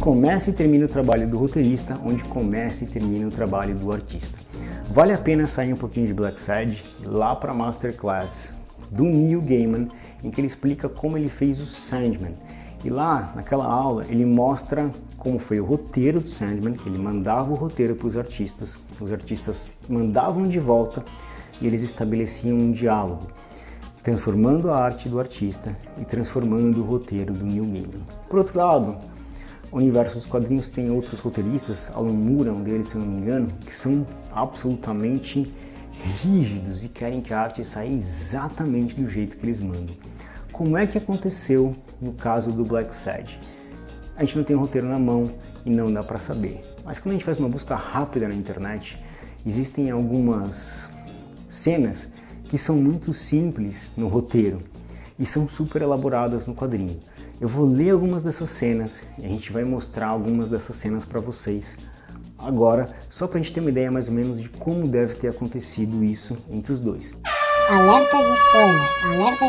começa e termina o trabalho do roteirista, onde começa e termina o trabalho do artista. Vale a pena sair um pouquinho de Blacksad e ir lá para a Masterclass do Neil Gaiman, em que ele explica como ele fez o Sandman. E lá, naquela aula, ele mostra como foi o roteiro do Sandman, que ele mandava o roteiro para os artistas mandavam de volta e eles estabeleciam um diálogo, transformando a arte do artista e transformando o roteiro do Neil Gaiman. Por outro lado, o universo dos quadrinhos tem outros roteiristas, Alan Moore é um deles, se eu não me engano, que são absolutamente rígidos e querem que a arte saia exatamente do jeito que eles mandam. Como é que aconteceu no caso do Blacksad? A gente não tem um roteiro na mão e não dá para saber. Mas quando a gente faz uma busca rápida na internet, existem algumas cenas que são muito simples no roteiro e são super elaboradas no quadrinho. Eu vou ler algumas dessas cenas e a gente vai mostrar algumas dessas cenas para vocês agora, só para a gente ter uma ideia mais ou menos de como deve ter acontecido isso entre os dois. Alerta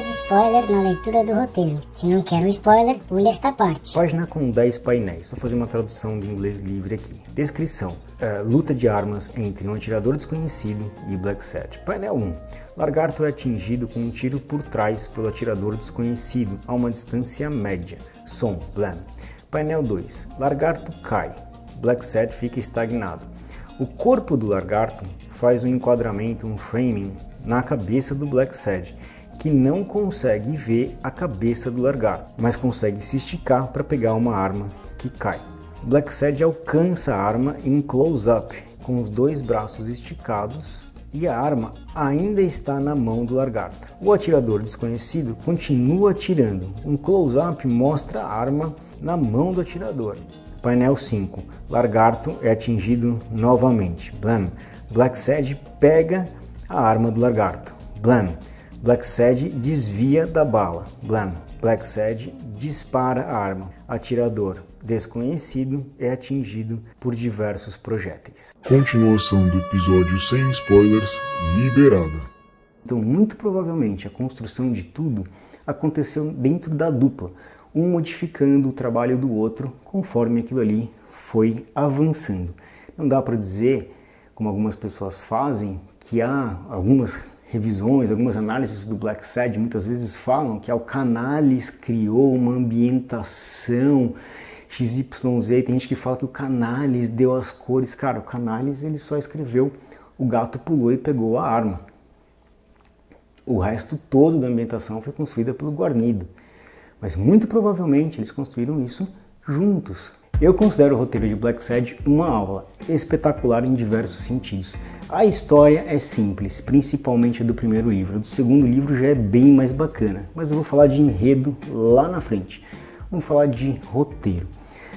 de spoiler na leitura do roteiro. Se não quer um spoiler, pule esta parte. Página com 10 painéis, vou fazer uma tradução do inglês livre aqui. Descrição, luta de armas entre um atirador desconhecido e Blacksad. Painel 1, Lagarto é atingido com um tiro por trás pelo atirador desconhecido a uma distância média. Som, blam. Painel 2, Lagarto cai. Blacksad fica estagnado. O corpo do Lagarto faz um enquadramento, um framing, na cabeça do Blacksad, que não consegue ver a cabeça do Lagarto, mas consegue se esticar para pegar uma arma que cai. Blacksad alcança a arma em close-up, com os dois braços esticados, e a arma ainda está na mão do Lagarto. O atirador desconhecido continua atirando. Um close-up mostra a arma na mão do atirador. Painel 5. Lagarto é atingido novamente. Blam. Blacksad pega a arma do Lagarto. Blam. Blacksad desvia da bala. Blam. Blacksad dispara a arma. Atirador desconhecido é atingido por diversos projéteis. Continuação do episódio sem spoilers liberada. Então, muito provavelmente, a construção de tudo aconteceu dentro da dupla, um modificando o trabalho do outro conforme aquilo ali foi avançando. Não dá para dizer, como algumas pessoas fazem, que há algumas revisões, algumas análises do Blacksad muitas vezes falam que o Canales criou uma ambientação XYZ, tem gente que fala que o Canales deu as cores. Cara, o Canales ele só escreveu o gato pulou e pegou a arma. O resto todo da ambientação foi construída pelo Guarnido, mas muito provavelmente eles construíram isso juntos. Eu considero o roteiro de Blacksad uma aula espetacular em diversos sentidos. A história é simples, principalmente a do primeiro livro. A do segundo livro já é bem mais bacana, mas eu vou falar de enredo lá na frente. Vamos falar de roteiro.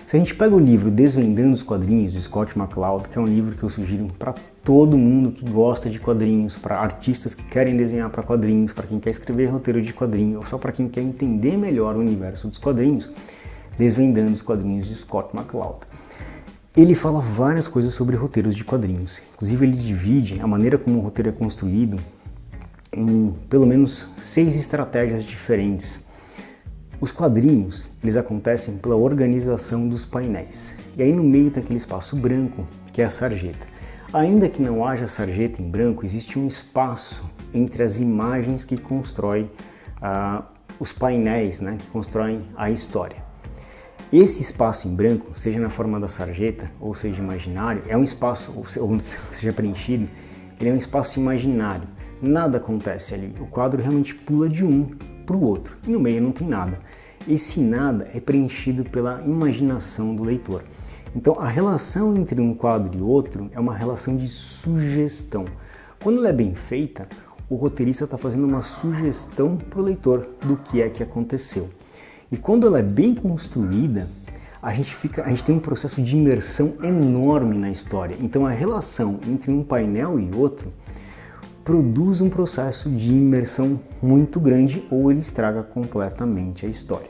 Se a gente pega o livro Desvendando os Quadrinhos, de Scott McCloud, que é um livro que eu sugiro para todo mundo que gosta de quadrinhos, para artistas que querem desenhar para quadrinhos, para quem quer escrever roteiro de quadrinho, ou só para quem quer entender melhor o universo dos quadrinhos, Desvendando os Quadrinhos de Scott McCloud. Ele fala várias coisas sobre roteiros de quadrinhos. Inclusive ele divide a maneira como o roteiro é construído em pelo menos 6 estratégias diferentes. Os quadrinhos, eles acontecem pela organização dos painéis. E aí no meio tem aquele espaço branco, que é a sarjeta. Ainda que não haja sarjeta em branco, existe um espaço entre as imagens que constroem os painéis, né, que constroem a história. Esse espaço em branco, seja na forma da sarjeta ou seja imaginário, é um espaço, ou seja preenchido, ele é um espaço imaginário. Nada acontece ali, o quadro realmente pula de um para o outro e no meio não tem nada. Esse nada é preenchido pela imaginação do leitor. Então a relação entre um quadro e outro é uma relação de sugestão. Quando ela é bem feita, o roteirista está fazendo uma sugestão para o leitor do que é que aconteceu. E quando ela é bem construída, a gente tem um processo de imersão enorme na história. Então a relação entre um painel e outro produz um processo de imersão muito grande ou ele estraga completamente a história.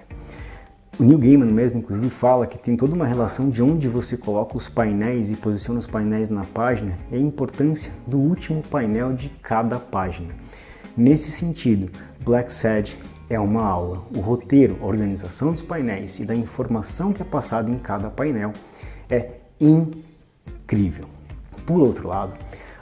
O Neil Gaiman mesmo, inclusive, fala que tem toda uma relação de onde você coloca os painéis e posiciona os painéis na página e a importância do último painel de cada página. Nesse sentido, Blacksad é uma aula. O roteiro, a organização dos painéis e da informação que é passada em cada painel é incrível. Por outro lado,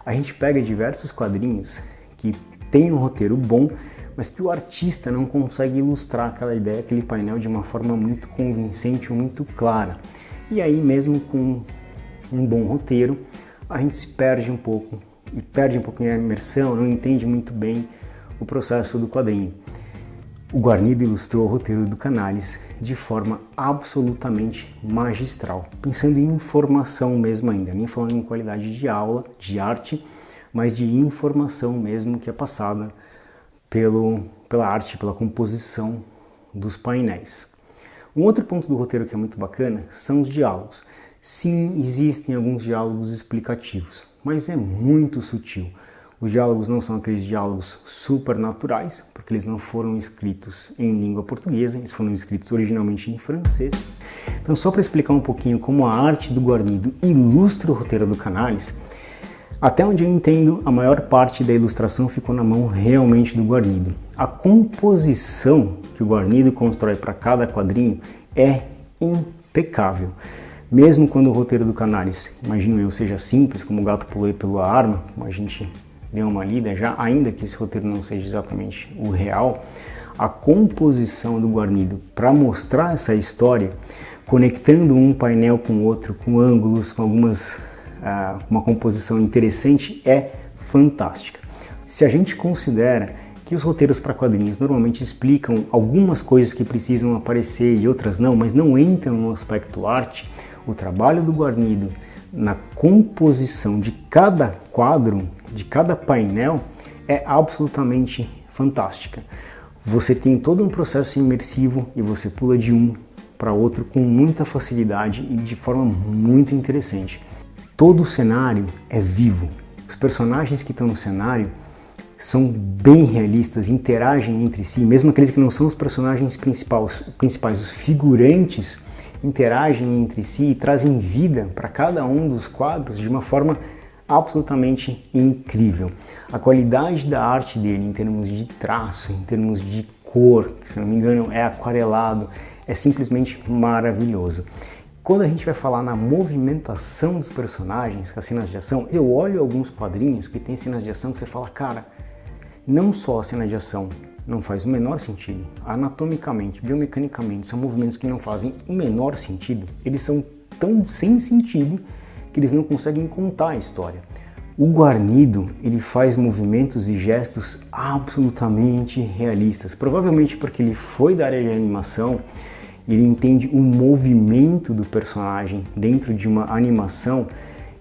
a gente pega diversos quadrinhos que têm um roteiro bom, mas que o artista não consegue ilustrar aquela ideia, aquele painel de uma forma muito convincente ou muito clara. E aí mesmo com um bom roteiro, a gente se perde um pouco e perde um pouquinho a imersão, não entende muito bem o processo do quadrinho. O Guarnido ilustrou o roteiro do Canales de forma absolutamente magistral, pensando em informação mesmo ainda, nem falando em qualidade de aula, de arte, mas de informação mesmo que é passada pela arte, pela composição dos painéis. Um outro ponto do roteiro que é muito bacana são os diálogos. Sim, existem alguns diálogos explicativos, mas é muito sutil. Os diálogos não são aqueles diálogos supernaturais, porque eles não foram escritos em língua portuguesa, eles foram escritos originalmente em francês. Então, só para explicar um pouquinho como a arte do Guarnido ilustra o roteiro do Canales, até onde eu entendo, a maior parte da ilustração ficou na mão realmente do Guarnido. A composição que o Guarnido constrói para cada quadrinho é impecável. Mesmo quando o roteiro do Canales, imagino eu, seja simples, como o gato pulou pela arma, como a gente deu uma lida já, ainda que esse roteiro não seja exatamente o real, a composição do Guarnido para mostrar essa história, conectando um painel com o outro, com ângulos, com uma composição interessante, é fantástica. Se a gente considera que os roteiros para quadrinhos normalmente explicam algumas coisas que precisam aparecer e outras não, mas não entram no aspecto arte, o trabalho do Guarnido na composição de cada quadro, de cada painel, é absolutamente fantástica. Você tem todo um processo imersivo e você pula de um para outro com muita facilidade e de forma muito interessante. Todo o cenário é vivo. Os personagens que estão no cenário são bem realistas, interagem entre si, mesmo aqueles que não são os personagens principais, os figurantes interagem entre si e trazem vida para cada um dos quadros de uma forma absolutamente incrível. A qualidade da arte dele em termos de traço, em termos de cor, que se não me engano é aquarelado, é simplesmente maravilhoso. Quando a gente vai falar na movimentação dos personagens, as cenas de ação, eu olho alguns quadrinhos que tem cenas de ação que você fala, cara, não só a cena de ação não faz o menor sentido, anatomicamente, biomecanicamente, são movimentos que não fazem o menor sentido, eles são tão sem sentido que eles não conseguem contar a história. O Guarnido, ele faz movimentos e gestos absolutamente realistas, provavelmente porque ele foi da área de animação, ele entende o movimento do personagem dentro de uma animação,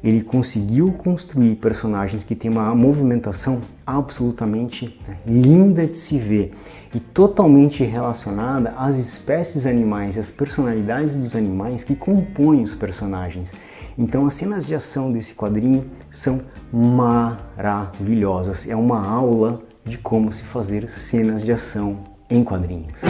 ele conseguiu construir personagens que têm uma movimentação absolutamente linda de se ver e totalmente relacionada às espécies animais, às personalidades dos animais que compõem os personagens. Então as cenas de ação desse quadrinho são maravilhosas. É uma aula de como se fazer cenas de ação em quadrinhos.